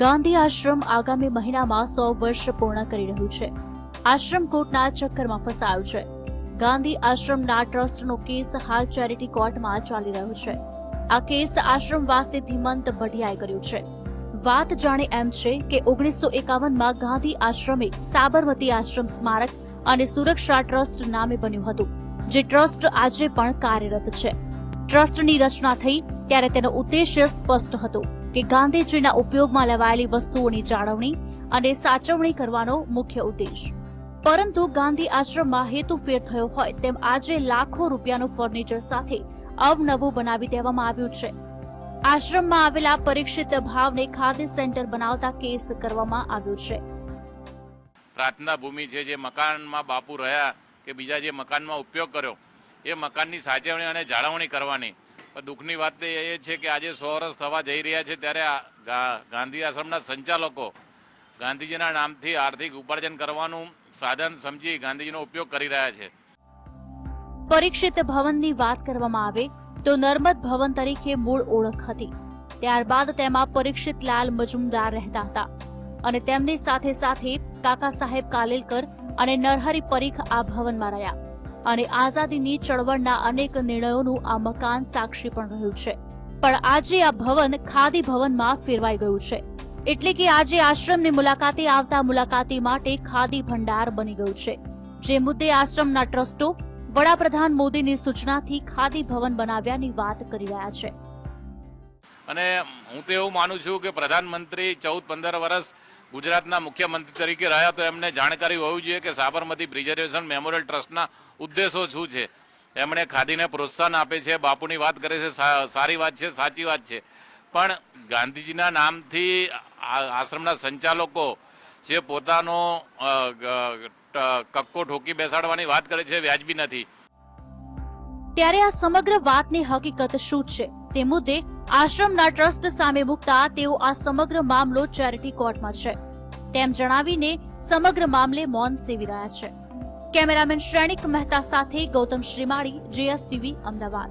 ગાંધી આશ્રમ આગામી મહિનામાં 100 વર્ષ પૂર્ણ કરી રહ્યું છે. આશ્રમ કોર્ટના ચક્કરમાં ફસાયું છે. ગાંધી આશ્રમના ટ્રસ્ટનો કેસ હાલ ચેરિટી કોર્ટમાં ચાલી રહ્યો છે. આ કેસ આશ્રમવાસી ધીમંત ભટિયાએ કર્યો છે. વાત જાણે એમ છે કે 1951માં ગાંધી આશ્રમે સાબરમતી આશ્રમ સ્મારક અને સુરક્ષા ટ્રસ્ટ નામે બન્યું હતું, જે ટ્રસ્ટ આજે પણ કાર્યરત છે. ટ્રસ્ટની રચના થઈ ત્યારે તેનો ઉદ્દેશ્ય સ્પષ્ટ હતો કે ગાંધીજીના ઉપયોગમાં લેવાયેલી વસ્તુઓની જાળવણી અને સાચવણી કરવાનો મુખ્ય ઉદ્દેશ. પરંતુ ગાંધી આશ્રમમાં હેતુફેર થયો હોય તેમ આજે લાખો રૂપિયાનું ફર્નિચર સાથે અવનવું બનાવી દેવામાં આવ્યું છે. આશ્રમમાં આવેલા પરીક્ષિત ભાવને ખાદી સેન્ટર બનાવતા કેસ કરવામાં આવ્યો છે. પ્રાર્થના ભૂમિ છે, જે મકાનમાં બાપુ રહ્યા કે બીજા જે મકાનમાં ઉપયોગ કર્યો એ મકાનની સાચવણી અને જાળવણી કરવાની. પણ દુઃખની વાત એ છે કે આજે 100 વર્ષ થવા જઈ રહ્યા છે ત્યારે ગાંધી આશ્રમના સંચાલકો ગાંધીજીના નામથી આર્થિક ઉપાર્જન કરવાનું સાધન સમજી ગાંધીજીનો ઉપયોગ કરી રહ્યા છે. પરીક્ષિત ભવનની વાત કરવામાં આવે તો નર્મદ ભવન તરીકે મૂળ ઓળખ હતી. ત્યારબાદ તેમાં પરીક્ષિત લાલ મજુમદાર રહેતા હતા અને તેમની સાથે સાથે કાકા સાહેબ કાલેલકર અને નરહરી પરીખ આ ભવનમાં રહ્યા અને આઝાદીની ચળવળના અનેક નિર્ણયોનું આ મકાન સાક્ષી પણ રહ્યું છે. પણ આજે આ ભવન ખાદી ભવનમાં ફેરવાઈ ગયું છે. એટલે કે આજે આશ્રમની મુલાકાતે આવતા મુલાકાતી માટે ખાદી ભંડાર બની ગયું છે. જે મુદ્દે આશ્રમના ટ્રસ્ટો વડાપ્રધાન મોદીની સૂચનાથી ખાદી ભવન બનાવ્યાની વાત કરી રહ્યા છે. અને હું તો એવું માનું છું કે પ્રધાનમંત્રી 14-15 વર્ષ ગુજરાતના મુખ્યમંત્રી તરીકે રહ્યા તો એમને જાણકારી હોવી જોઈએ કે સાબરમતી પ્રિઝર્વેશન મેમોરિયલ ટ્રસ્ટના ઉદ્દેશો શું છે. એમણે ખાદીને પ્રોત્સાહન આપે છે, બાપુની વાત કરે છે, સારી વાત છે, સાચી વાત છે. પણ ગાંધીજીના નામથી આશ્રમના સંચાલકો જે પોતાનો કક્કો ઠોકી બેસાડવાની વાત કરે છે, વ્યાજબી નથી. ત્યારે આ સમગ્ર વાતની હકીકત શું છે તે મુદ્દે આશ્રમના ટ્રસ્ટ સામે મૂકતા તેઓ આ સમગ્ર મામલો ચેરિટી કોર્ટમાં છે તેમ જણાવીને સમગ્ર મામલે મૌન સેવી રહ્યા છે. કેમેરામેન શ્રેણિક મહેતા સાથે ગૌતમ શ્રીમાળી, GSTV, અમદાવાદ.